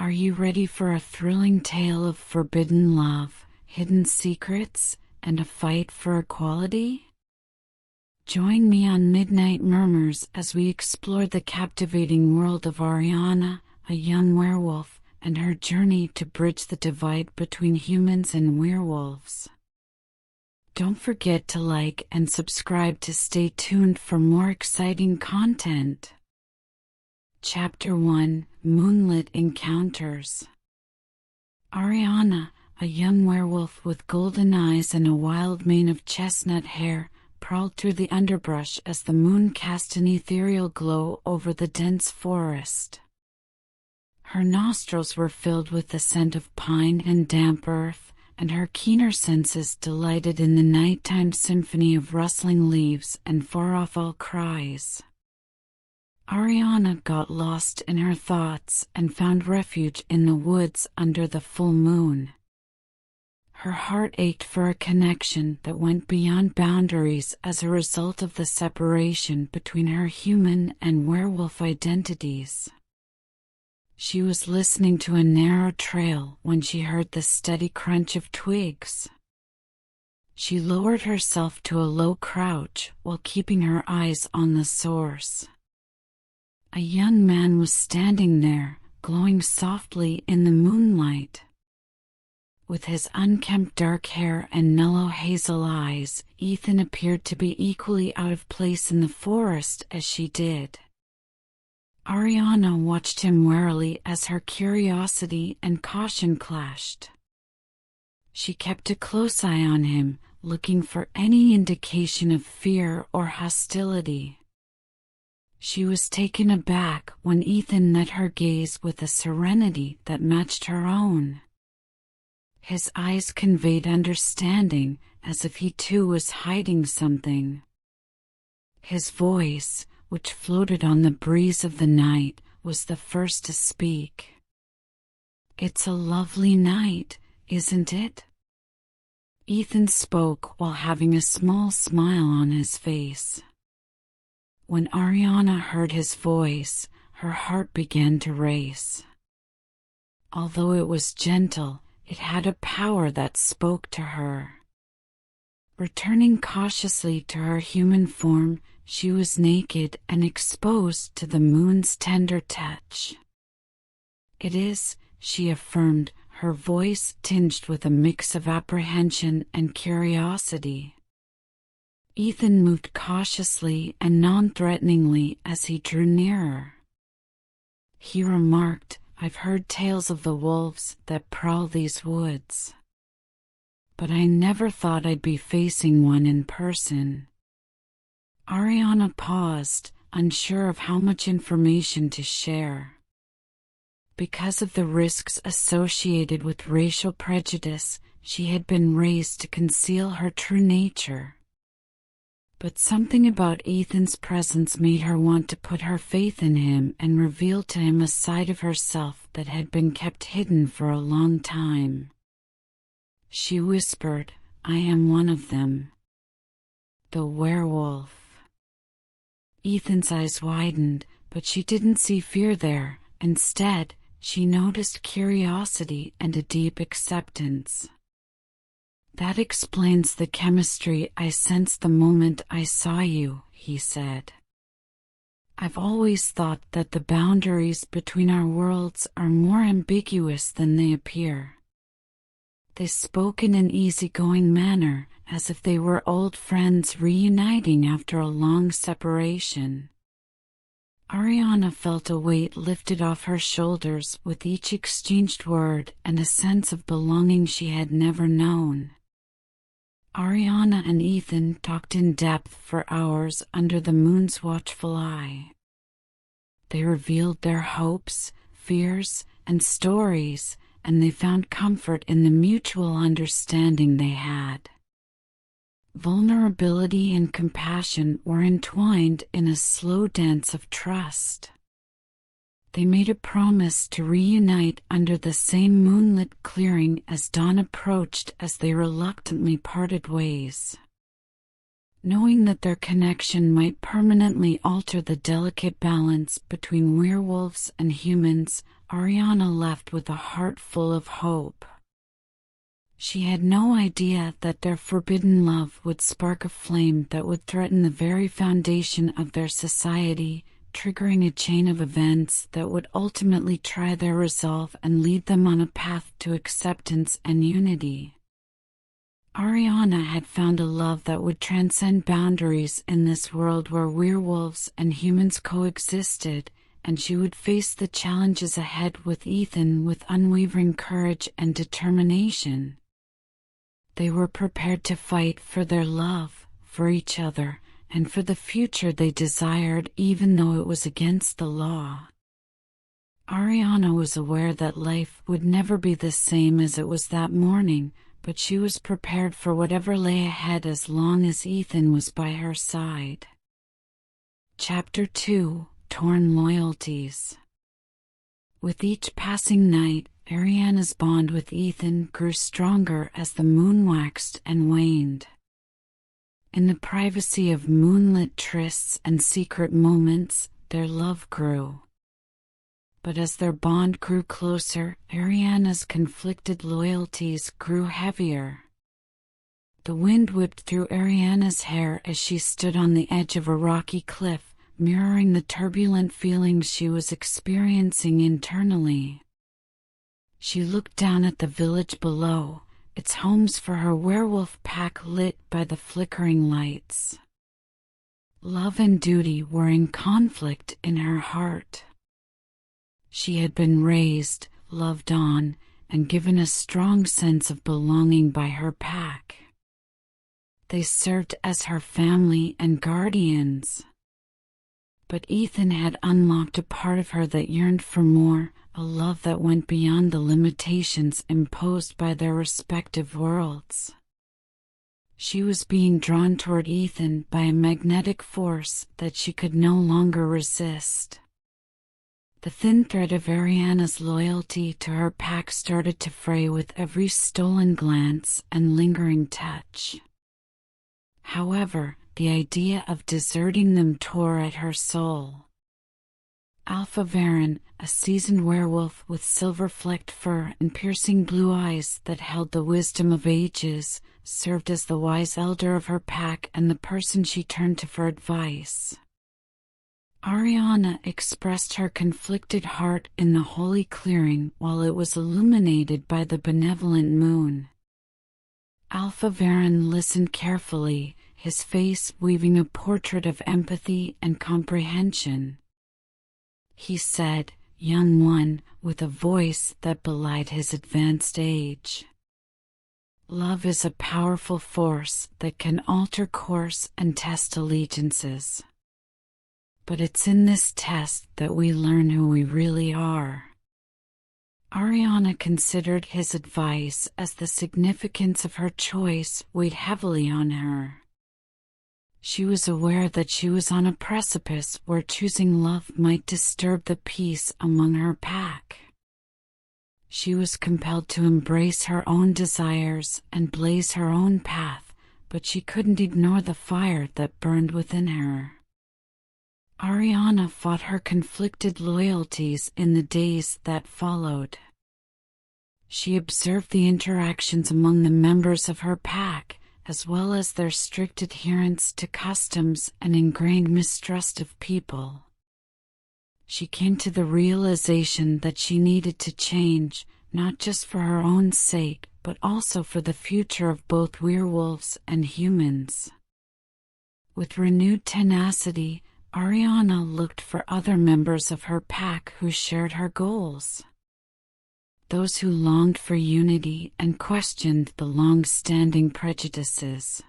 Are you ready for a thrilling tale of forbidden love, hidden secrets, and a fight for equality? Join me on Midnight Murmurs as we explore the captivating world of Ariana, a young werewolf, and her journey to bridge the divide between humans and werewolves. Don't forget to like and subscribe to stay tuned for more exciting content. Chapter 1: Moonlit Encounters. Ariana, a young werewolf with golden eyes and a wild mane of chestnut hair, prowled through the underbrush as the moon cast an ethereal glow over the dense forest. Her nostrils were filled with the scent of pine and damp earth, and her keener senses delighted in the nighttime symphony of rustling leaves and far-off owl cries. Ariana got lost in her thoughts and found refuge in the woods under the full moon. Her heart ached for a connection that went beyond boundaries as a result of the separation between her human and werewolf identities. She was listening to a narrow trail when she heard the steady crunch of twigs. She lowered herself to a low crouch while keeping her eyes on the source. A young man was standing there, glowing softly in the moonlight. With his unkempt dark hair and mellow hazel eyes, Ethan appeared to be equally out of place in the forest as she did. Ariana watched him warily as her curiosity and caution clashed. She kept a close eye on him, looking for any indication of fear or hostility. She was taken aback when Ethan met her gaze with a serenity that matched her own. His eyes conveyed understanding, as if he too was hiding something. His voice, which floated on the breeze of the night, was the first to speak. "It's a lovely night, isn't it?" Ethan spoke while having a small smile on his face. When Ariana heard his voice, her heart began to race. Although it was gentle, it had a power that spoke to her. Returning cautiously to her human form, she was naked and exposed to the moon's tender touch. "It is," she affirmed, her voice tinged with a mix of apprehension and curiosity. Ethan moved cautiously and non-threateningly as he drew nearer. He remarked, "I've heard tales of the wolves that prowl these woods, but I never thought I'd be facing one in person." Ariana paused, unsure of how much information to share. Because of the risks associated with racial prejudice, she had been raised to conceal her true nature. But something about Ethan's presence made her want to put her faith in him and reveal to him a side of herself that had been kept hidden for a long time. She whispered, "I am one of them. The werewolf." Ethan's eyes widened, but she didn't see fear there. Instead, she noticed curiosity and a deep acceptance. "That explains the chemistry I sensed the moment I saw you," he said. "I've always thought that the boundaries between our worlds are more ambiguous than they appear." They spoke in an easygoing manner, as if they were old friends reuniting after a long separation. Ariana felt a weight lifted off her shoulders with each exchanged word and a sense of belonging she had never known. Ariana and Ethan talked in depth for hours under the moon's watchful eye. They revealed their hopes, fears, and stories, and they found comfort in the mutual understanding they had. Vulnerability and compassion were entwined in a slow dance of trust. They made a promise to reunite under the same moonlit clearing as dawn approached as they reluctantly parted ways. Knowing that their connection might permanently alter the delicate balance between werewolves and humans, Ariana left with a heart full of hope. She had no idea that their forbidden love would spark a flame that would threaten the very foundation of their society, triggering a chain of events that would ultimately try their resolve and lead them on a path to acceptance and unity. Ariana had found a love that would transcend boundaries in this world where werewolves and humans coexisted, and she would face the challenges ahead with Ethan with unwavering courage and determination. They were prepared to fight for their love, for each other, and for the future they desired, even though it was against the law. Ariana was aware that life would never be the same as it was that morning, but she was prepared for whatever lay ahead as long as Ethan was by her side. Chapter 2: Torn Loyalties. With each passing night, Ariana's bond with Ethan grew stronger as the moon waxed and waned. In the privacy of moonlit trysts and secret moments, their love grew. But as their bond grew closer, Ariana's conflicted loyalties grew heavier. The wind whipped through Ariana's hair as she stood on the edge of a rocky cliff, mirroring the turbulent feelings she was experiencing internally. She looked down at the village below, its homes for her werewolf pack lit by the flickering lights. Love and duty were in conflict in her heart. She had been raised, loved on, and given a strong sense of belonging by her pack. They served as her family and guardians. But Ethan had unlocked a part of her that yearned for more, a love that went beyond the limitations imposed by their respective worlds. She was being drawn toward Ethan by a magnetic force that she could no longer resist. The thin thread of Ariana's loyalty to her pack started to fray with every stolen glance and lingering touch. However, the idea of deserting them tore at her soul. Alpha Varen, a seasoned werewolf with silver-flecked fur and piercing blue eyes that held the wisdom of ages, served as the wise elder of her pack and the person she turned to for advice. Ariana expressed her conflicted heart in the holy clearing while it was illuminated by the benevolent moon. Alpha Varen listened carefully, his face weaving a portrait of empathy and comprehension. He said, "Young one," with a voice that belied his advanced age. "Love is a powerful force that can alter course and test allegiances. But it's in this test that we learn who we really are." Ariana considered his advice as the significance of her choice weighed heavily on her. She was aware that she was on a precipice where choosing love might disturb the peace among her pack. She was compelled to embrace her own desires and blaze her own path, but she couldn't ignore the fire that burned within her. Ariana fought her conflicted loyalties in the days that followed. She observed the interactions among the members of her pack, as well as their strict adherence to customs and ingrained mistrust of people. She came to the realization that she needed to change, not just for her own sake, but also for the future of both werewolves and humans. With renewed tenacity, Ariana looked for other members of her pack who shared her goals. Those who longed for unity and questioned the long-standing prejudices.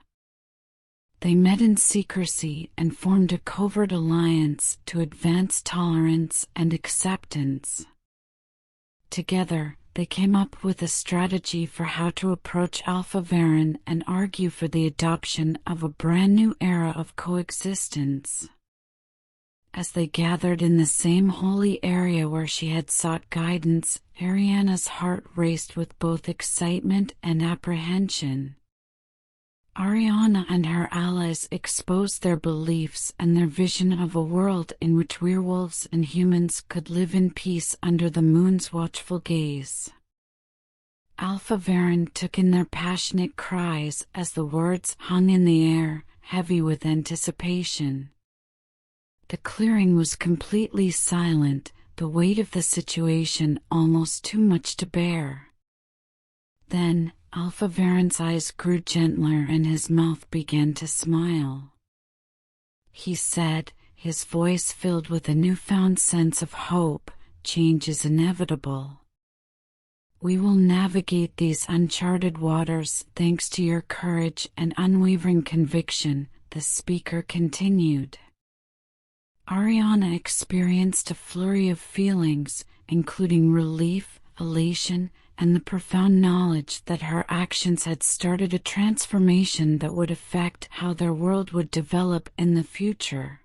They met in secrecy and formed a covert alliance to advance tolerance and acceptance. Together, they came up with a strategy for how to approach Alpha Varen and argue for the adoption of a brand new era of coexistence. As they gathered in the same holy area where she had sought guidance, Ariana's heart raced with both excitement and apprehension. Ariana and her allies exposed their beliefs and their vision of a world in which werewolves and humans could live in peace under the moon's watchful gaze. Alpha Varen took in their passionate cries as the words hung in the air, heavy with anticipation. The clearing was completely silent, the weight of the situation almost too much to bear. Then, Alpha Varen's eyes grew gentler and his mouth began to smile. He said, his voice filled with a newfound sense of hope, "Change is inevitable. We will navigate these uncharted waters thanks to your courage and unwavering conviction," the speaker continued. Ariana experienced a flurry of feelings, including relief, elation, and the profound knowledge that her actions had started a transformation that would affect how their world would develop in the future.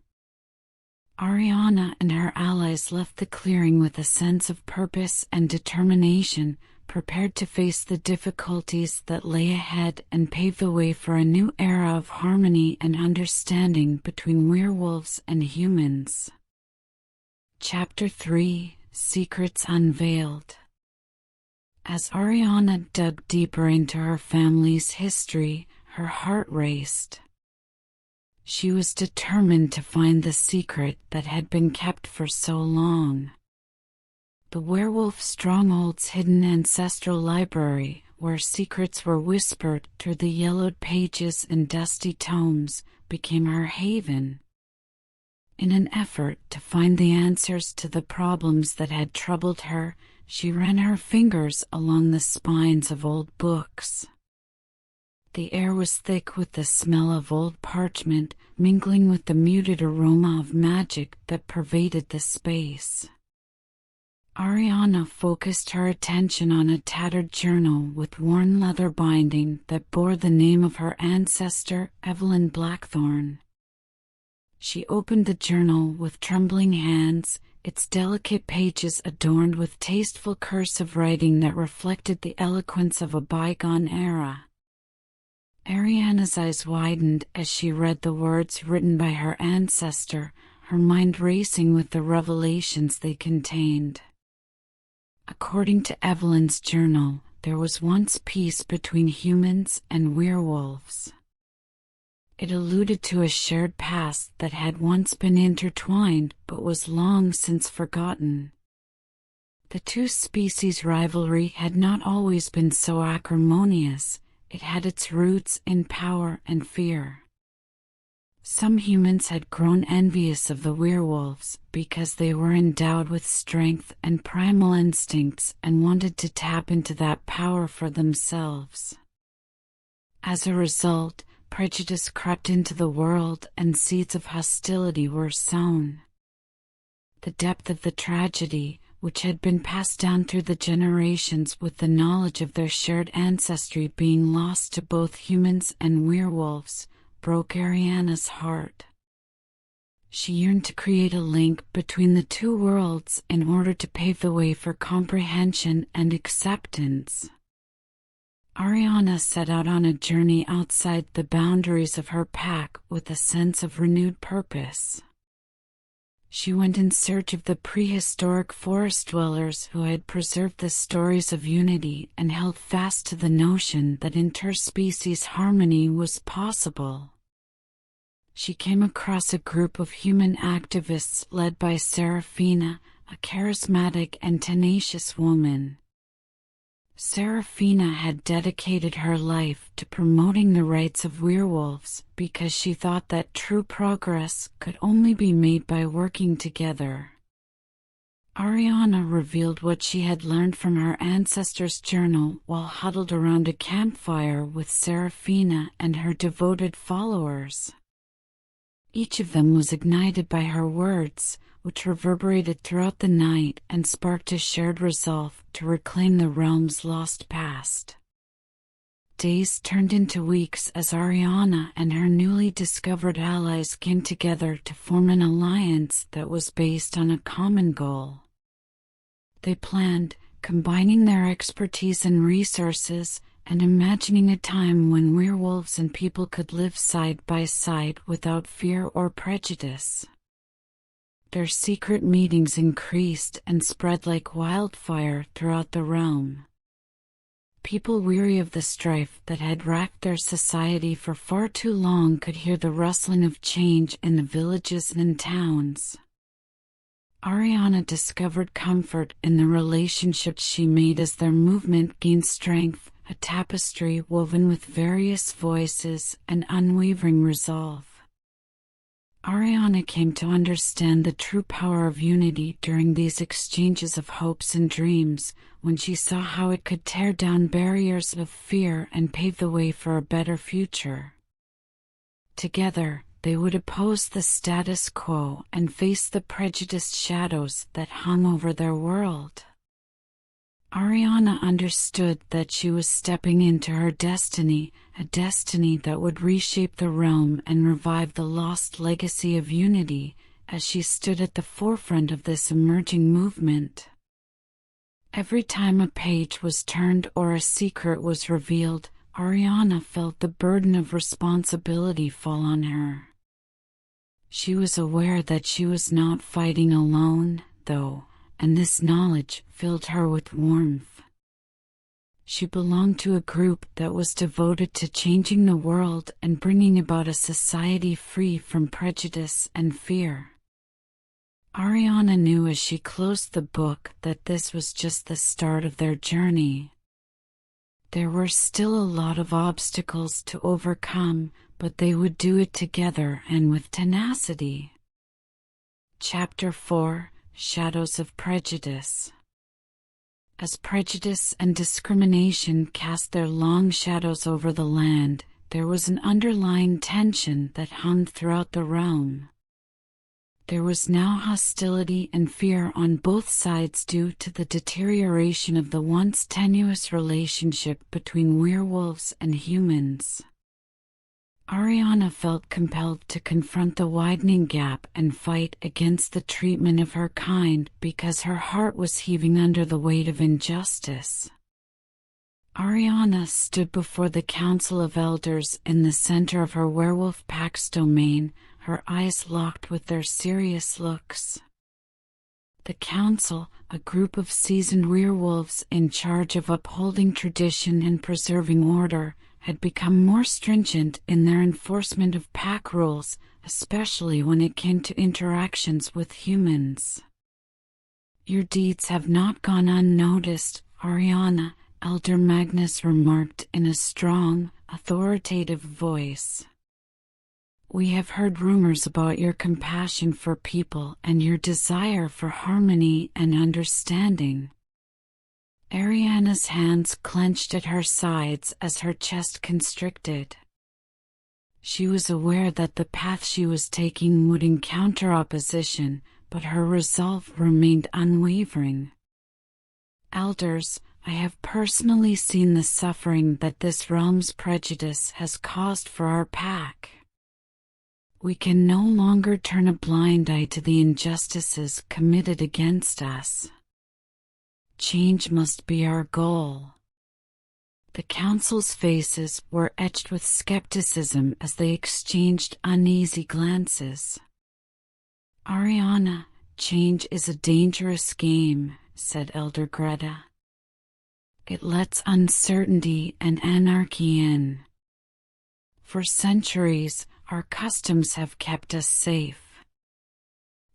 Ariana and her allies left the clearing with a sense of purpose and determination, prepared to face the difficulties that lay ahead and pave the way for a new era of harmony and understanding between werewolves and humans. Chapter 3: Secrets Unveiled. As Ariana dug deeper into her family's history, her heart raced. She was determined to find the secret that had been kept for so long. The werewolf stronghold's hidden ancestral library, where secrets were whispered through the yellowed pages and dusty tomes, became her haven. In an effort to find the answers to the problems that had troubled her, she ran her fingers along the spines of old books. The air was thick with the smell of old parchment, mingling with the muted aroma of magic that pervaded the space. Ariana focused her attention on a tattered journal with worn leather binding that bore the name of her ancestor, Evelyn Blackthorn. She opened the journal with trembling hands, its delicate pages adorned with tasteful cursive writing that reflected the eloquence of a bygone era. Ariana's eyes widened as she read the words written by her ancestor, her mind racing with the revelations they contained. According to Evelyn's journal, there was once peace between humans and werewolves. It alluded to a shared past that had once been intertwined but was long since forgotten. The two species' rivalry had not always been so acrimonious. It had its roots in power and fear. Some humans had grown envious of the werewolves because they were endowed with strength and primal instincts and wanted to tap into that power for themselves. As a result, prejudice crept into the world and seeds of hostility were sown. The depth of the tragedy, which had been passed down through the generations with the knowledge of their shared ancestry being lost to both humans and werewolves, broke Ariana's heart. She yearned to create a link between the two worlds in order to pave the way for comprehension and acceptance. Ariana set out on a journey outside the boundaries of her pack with a sense of renewed purpose. She went in search of the prehistoric forest dwellers who had preserved the stories of unity and held fast to the notion that interspecies harmony was possible. She came across a group of human activists led by Serafina, a charismatic and tenacious woman. Serafina had dedicated her life to promoting the rights of werewolves because she thought that true progress could only be made by working together. Ariana revealed what she had learned from her ancestors' journal while huddled around a campfire with Serafina and her devoted followers. Each of them was ignited by her words, which reverberated throughout the night and sparked a shared resolve to reclaim the realm's lost past. Days turned into weeks as Ariana and her newly discovered allies came together to form an alliance that was based on a common goal. They planned, combining their expertise and resources, and imagining a time when werewolves and people could live side by side without fear or prejudice. Their secret meetings increased and spread like wildfire throughout the realm. People weary of the strife that had racked their society for far too long could hear the rustling of change in the villages and towns. Ariana discovered comfort in the relationships she made as their movement gained strength, a tapestry woven with various voices and unwavering resolve. Ariana came to understand the true power of unity during these exchanges of hopes and dreams, when she saw how it could tear down barriers of fear and pave the way for a better future. Together, they would oppose the status quo and face the prejudiced shadows that hung over their world. Ariana understood that she was stepping into her destiny, a destiny that would reshape the realm and revive the lost legacy of unity, as she stood at the forefront of this emerging movement. Every time a page was turned or a secret was revealed, Ariana felt the burden of responsibility fall on her. She was aware that she was not fighting alone, though, and this knowledge filled her with warmth. She belonged to a group that was devoted to changing the world and bringing about a society free from prejudice and fear. Ariana knew as she closed the book that this was just the start of their journey. There were still a lot of obstacles to overcome, but they would do it together and with tenacity. Chapter 4: Shadows of Prejudice. As prejudice and discrimination cast their long shadows over the land, there was an underlying tension that hung throughout the realm. There was now hostility and fear on both sides due to the deterioration of the once tenuous relationship between werewolves and humans. Ariana felt compelled to confront the widening gap and fight against the treatment of her kind because her heart was heaving under the weight of injustice. Ariana stood before the Council of Elders in the center of her werewolf pack's domain, her eyes locked with their serious looks. The Council, a group of seasoned werewolves in charge of upholding tradition and preserving order, had become more stringent in their enforcement of pack rules, especially when it came to interactions with humans. "Your deeds have not gone unnoticed, Ariana," Elder Magnus remarked in a strong, authoritative voice. "We have heard rumors about your compassion for people and your desire for harmony and understanding." Ariana's hands clenched at her sides as her chest constricted. She was aware that the path she was taking would encounter opposition, but her resolve remained unwavering. "Elders, I have personally seen the suffering that this realm's prejudice has caused for our pack. We can no longer turn a blind eye to the injustices committed against us. Change must be our goal." The council's faces were etched with skepticism as they exchanged uneasy glances. "Ariana, change is a dangerous game," said Elder Greta. "It lets uncertainty and anarchy in. For centuries, our customs have kept us safe.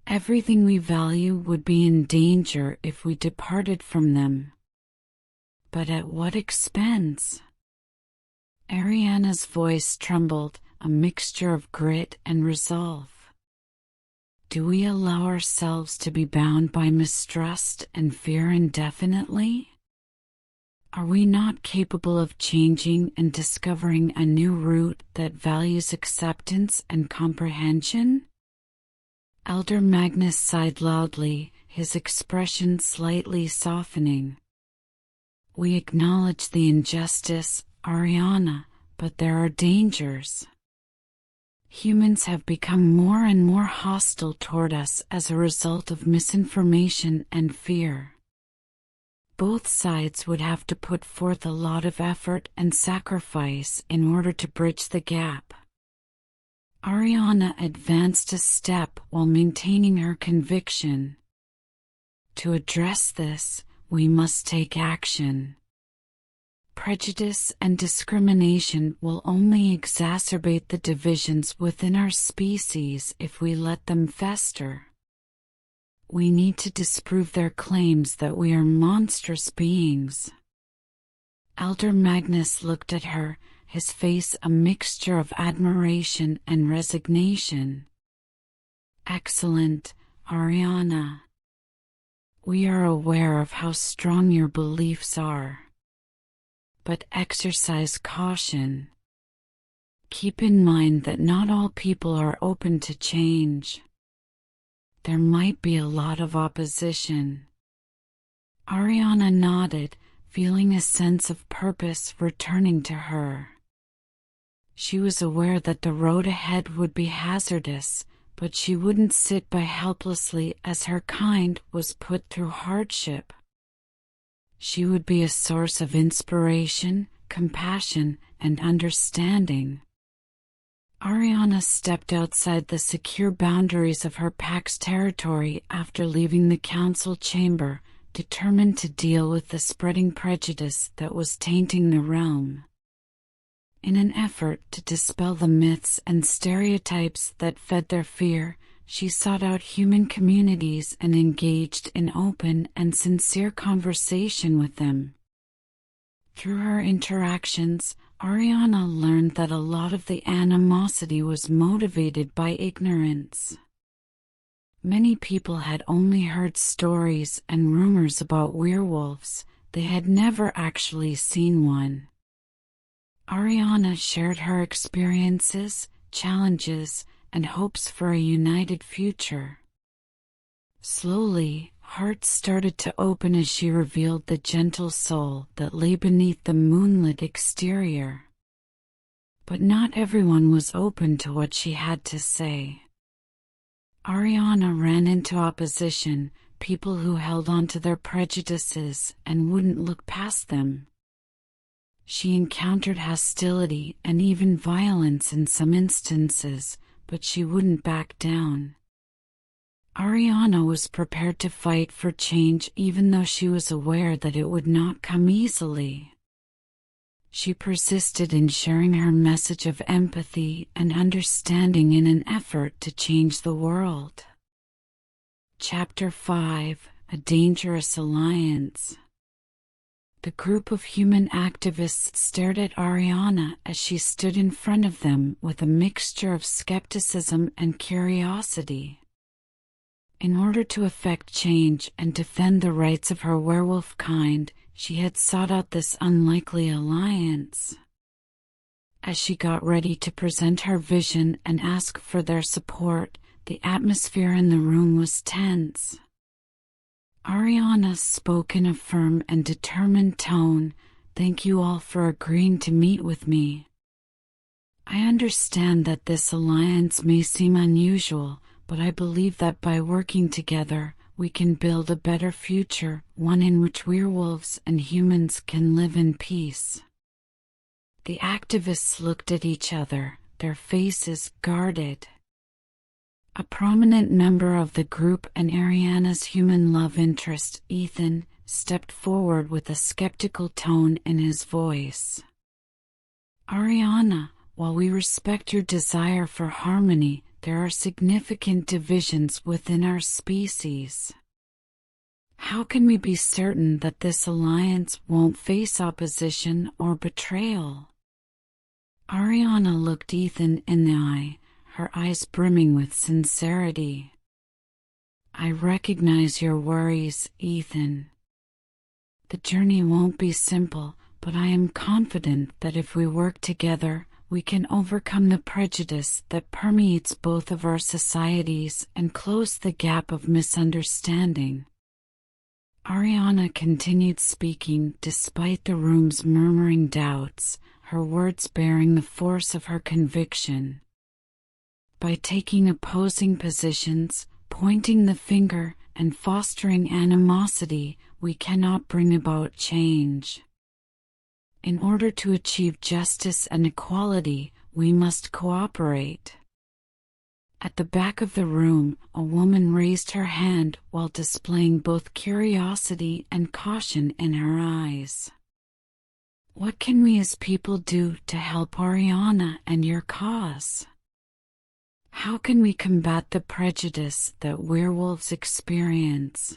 Everything we value would be in danger if we departed from them. But at what expense?" Ariana's voice trembled, a mixture of grit and resolve. "Do we allow ourselves to be bound by mistrust and fear indefinitely? Are we not capable of changing and discovering a new route that values acceptance and comprehension?" Elder Magnus sighed loudly, his expression slightly softening. "We acknowledge the injustice, Ariana, but there are dangers. Humans have become more and more hostile toward us as a result of misinformation and fear. both sides would have to put forth a lot of effort and sacrifice in order to bridge the gap. Ariana advanced a step while maintaining her conviction. To address this, we must take action. Prejudice and discrimination will only exacerbate the divisions within our species if we let them fester. We need to disprove their claims that we are monstrous beings. Elder Magnus looked at her, his face a mixture of admiration and resignation. Excellent, Ariana. We are aware of how strong your beliefs are. But exercise caution. Keep in mind that not all people are open to change. There might be a lot of opposition. Ariana nodded, feeling a sense of purpose returning to her. She was aware that the road ahead would be hazardous, but she wouldn't sit by helplessly as her kind was put through hardship. She would be a source of inspiration, compassion, and understanding. Ariana stepped outside the secure boundaries of her pack's territory after leaving the council chamber, determined to deal with the spreading prejudice that was tainting the realm. In an effort to dispel the myths and stereotypes that fed their fear, she sought out human communities and engaged in open and sincere conversation with them. Through her interactions, Ariana learned that a lot of the animosity was motivated by ignorance. Many people had only heard stories and rumors about werewolves, they had never actually seen one. Ariana shared her experiences, challenges, and hopes for a united future. Slowly, hearts started to open as she revealed the gentle soul that lay beneath the moonlit exterior. But not everyone was open to what she had to say. Ariana ran into opposition, people who held on to their prejudices and wouldn't look past them. She encountered hostility and even violence in some instances, but she wouldn't back down. Ariana was prepared to fight for change even though she was aware that it would not come easily. She persisted in sharing her message of empathy and understanding in an effort to change the world. Chapter 5: A Dangerous Alliance. The group of human activists stared at Ariana as she stood in front of them with a mixture of skepticism and curiosity. In order to effect change and defend the rights of her werewolf kind, she had sought out this unlikely alliance. As she got ready to present her vision and ask for their support, the atmosphere in the room was tense. Ariana spoke in a firm and determined tone, "Thank you all for agreeing to meet with me. I understand that this alliance may seem unusual, but I believe that by working together, we can build a better future, one in which werewolves and humans can live in peace." The activists looked at each other, their faces guarded. A prominent member of the group and Ariana's human love interest, Ethan, stepped forward with a skeptical tone in his voice. "Ariana, while we respect your desire for harmony, there are significant divisions within our species. How can we be certain that this alliance won't face opposition or betrayal?" Ariana looked Ethan in the eye, her eyes brimming with sincerity. "I recognize your worries, Ethan. The journey won't be simple, but I am confident that if we work together, we can overcome the prejudice that permeates both of our societies and close the gap of misunderstanding." Ariana continued speaking despite the room's murmuring doubts, her words bearing the force of her conviction. By taking opposing positions, pointing the finger, and fostering animosity, we cannot bring about change. In order to achieve justice and equality, we must cooperate. At the back of the room, a woman raised her hand while displaying both curiosity and caution in her eyes. What can we as people do to help Ariana and your cause? How can we combat the prejudice that werewolves experience?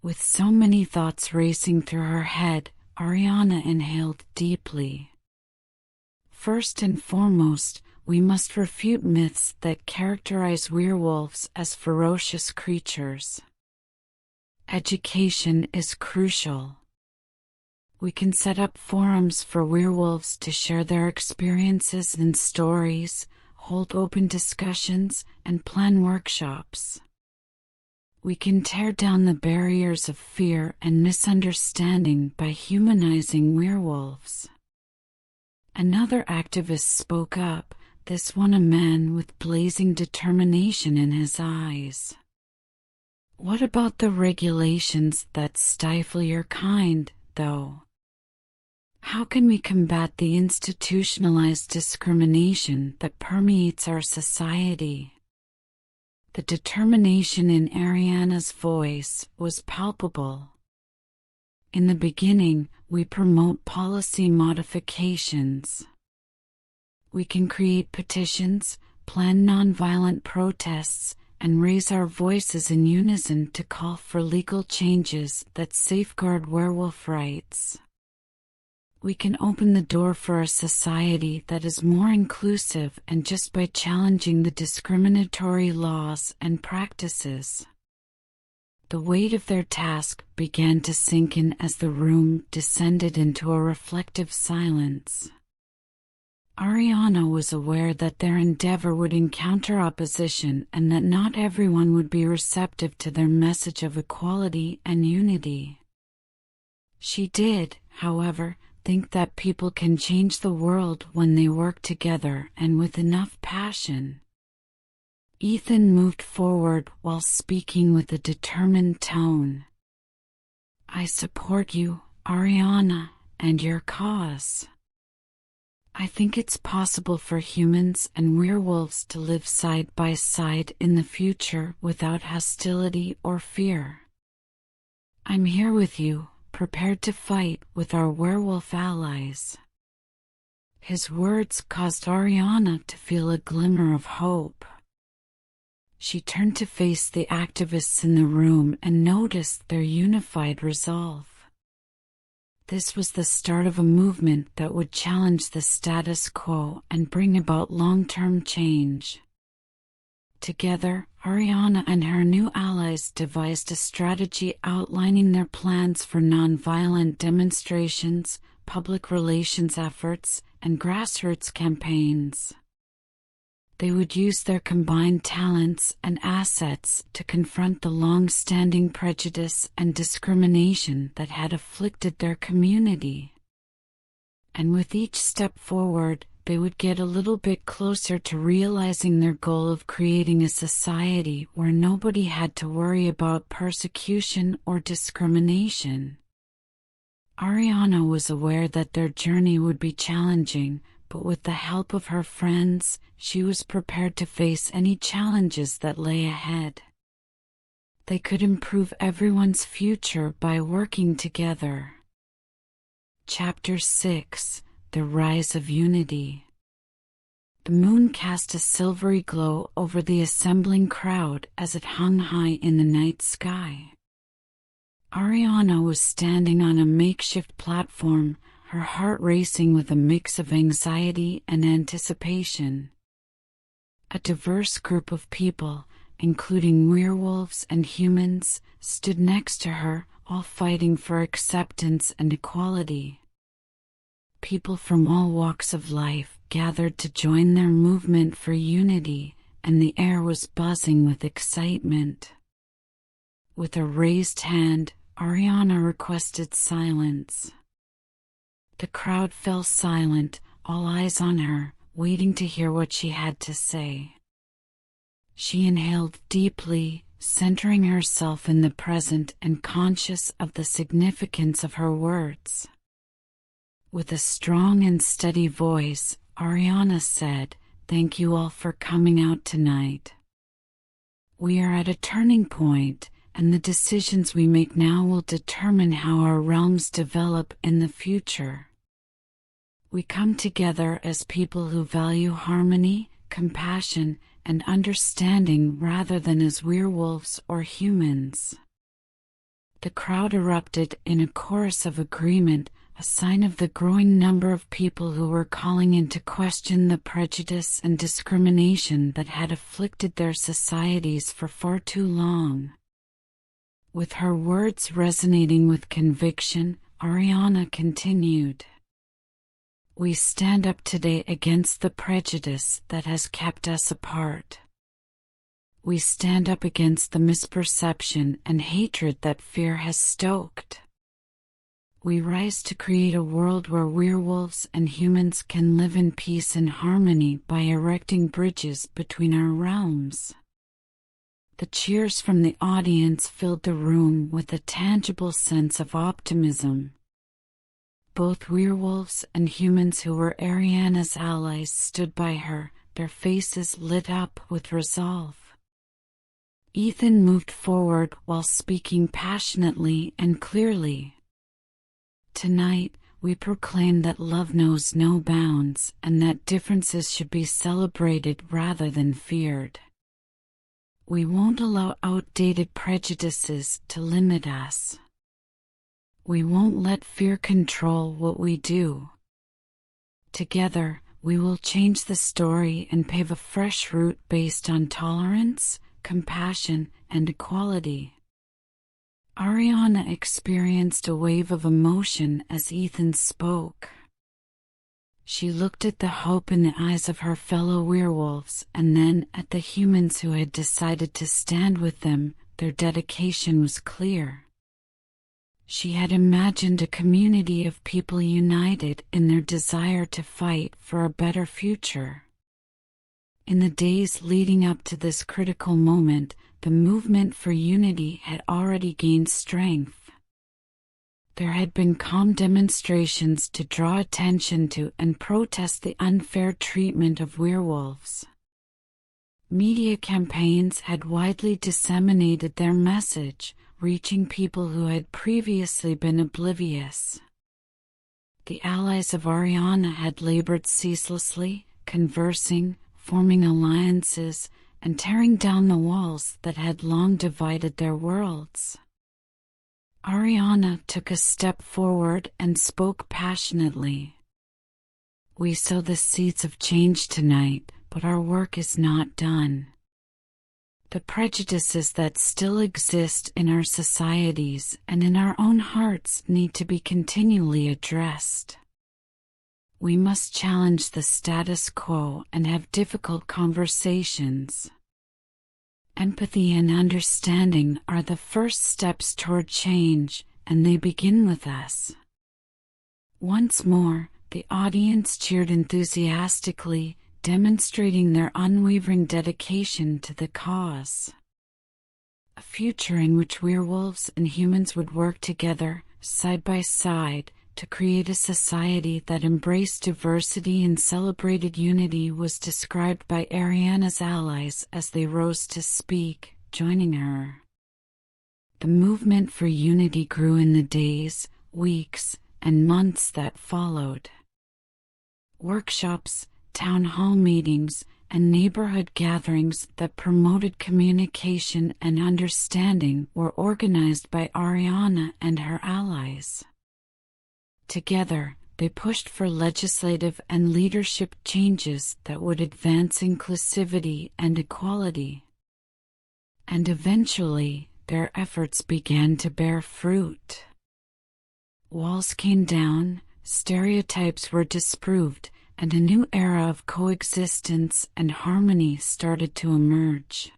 With so many thoughts racing through her head, Ariana inhaled deeply. First and foremost, we must refute myths that characterize werewolves as ferocious creatures. Education is crucial. We can set up forums for werewolves to share their experiences and stories, hold open discussions, and plan workshops. We can tear down the barriers of fear and misunderstanding by humanizing werewolves. Another activist spoke up, this one a man with blazing determination in his eyes. What about the regulations that stifle your kind, though? How can we combat the institutionalized discrimination that permeates our society? The determination in Ariana's voice was palpable. In the beginning, we promote policy modifications. We can create petitions, plan nonviolent protests, and raise our voices in unison to call for legal changes that safeguard werewolf rights. We can open the door for a society that is more inclusive and just by challenging the discriminatory laws and practices. The weight of their task began to sink in as the room descended into a reflective silence. Ariana was aware that their endeavor would encounter opposition and that not everyone would be receptive to their message of equality and unity. She did, however, think that people can change the world when they work together and with enough passion. Ethan moved forward while speaking with a determined tone. I support you, Ariana, and your cause. I think it's possible for humans and werewolves to live side by side in the future without hostility or fear. I'm here with you, prepared to fight with our werewolf allies. His words caused Ariana to feel a glimmer of hope. She turned to face the activists in the room and noticed their unified resolve. This was the start of a movement that would challenge the status quo and bring about long-term change. Together, Ariana and her new allies devised a strategy outlining their plans for nonviolent demonstrations, public relations efforts, and grassroots campaigns. They would use their combined talents and assets to confront the long-standing prejudice and discrimination that had afflicted their community. And with each step forward, they would get a little bit closer to realizing their goal of creating a society where nobody had to worry about persecution or discrimination. Ariana was aware that their journey would be challenging, but with the help of her friends, she was prepared to face any challenges that lay ahead. They could improve everyone's future by working together. Chapter 6: The Rise of Unity. The moon cast a silvery glow over the assembling crowd as it hung high in the night sky. Ariana was standing on a makeshift platform, her heart racing with a mix of anxiety and anticipation. A diverse group of people, including werewolves and humans, stood next to her, all fighting for acceptance and equality. People from all walks of life gathered to join their movement for unity, and the air was buzzing with excitement. With a raised hand, Ariana requested silence. The crowd fell silent, all eyes on her, waiting to hear what she had to say. She inhaled deeply, centering herself in the present and conscious of the significance of her words. With a strong and steady voice, Ariana said, "Thank you all for coming out tonight. We are at a turning point, and the decisions we make now will determine how our realms develop in the future. We come together as people who value harmony, compassion, and understanding rather than as werewolves or humans." The crowd erupted in a chorus of agreement, a sign of the growing number of people who were calling into question the prejudice and discrimination that had afflicted their societies for far too long. With her words resonating with conviction, Ariana continued, "We stand up today against the prejudice that has kept us apart. We stand up against the misperception and hatred that fear has stoked. We rise to create a world where werewolves and humans can live in peace and harmony by erecting bridges between our realms." The cheers from the audience filled the room with a tangible sense of optimism. Both werewolves and humans who were Ariana's allies stood by her, their faces lit up with resolve. Ethan moved forward while speaking passionately and clearly. "Tonight, we proclaim that love knows no bounds and that differences should be celebrated rather than feared. We won't allow outdated prejudices to limit us. We won't let fear control what we do. Together, we will change the story and pave a fresh route based on tolerance, compassion, and equality." Ariana experienced a wave of emotion as Ethan spoke. She looked at the hope in the eyes of her fellow werewolves and then at the humans who had decided to stand with them. Their dedication was clear. She had imagined a community of people united in their desire to fight for a better future. In the days leading up to this critical moment, the movement for unity had already gained strength. There had been calm demonstrations to draw attention to and protest the unfair treatment of werewolves. Media campaigns had widely disseminated their message, reaching people who had previously been oblivious. The allies of Ariana had labored ceaselessly, conversing, forming alliances, and tearing down the walls that had long divided their worlds. Ariana took a step forward and spoke passionately. "We sow the seeds of change tonight, but our work is not done. The prejudices that still exist in our societies and in our own hearts need to be continually addressed. We must challenge the status quo and have difficult conversations. Empathy and understanding are the first steps toward change, and they begin with us." Once more, the audience cheered enthusiastically, demonstrating their unwavering dedication to the cause. A future in which werewolves and humans would work together, side by side, to create a society that embraced diversity and celebrated unity was described by Ariana's allies as they rose to speak, joining her. The movement for unity grew in the days, weeks, and months that followed. Workshops, town hall meetings, and neighborhood gatherings that promoted communication and understanding were organized by Ariana and her allies. Together, they pushed for legislative and leadership changes that would advance inclusivity and equality. And eventually, their efforts began to bear fruit. Walls came down, stereotypes were disproved, and a new era of coexistence and harmony started to emerge.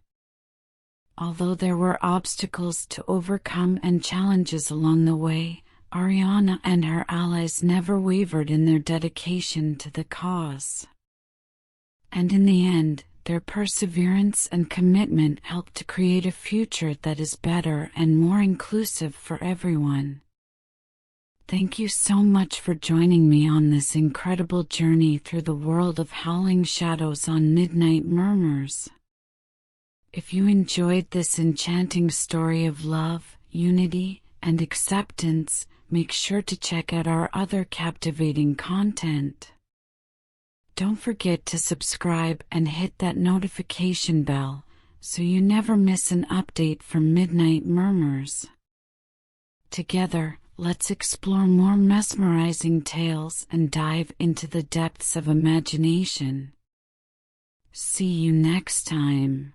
Although there were obstacles to overcome and challenges along the way, Ariana and her allies never wavered in their dedication to the cause. And in the end, Their perseverance and commitment help to create a future that is better and more inclusive for everyone. Thank you so much for joining me on this incredible journey through the world of Howling Shadows on Midnight Murmurs. If you enjoyed this enchanting story of love, unity, and acceptance, make sure to check out our other captivating content. Don't forget to subscribe and hit that notification bell so you never miss an update from Midnight Murmurs. Together, let's explore more mesmerizing tales and dive into the depths of imagination. See you next time.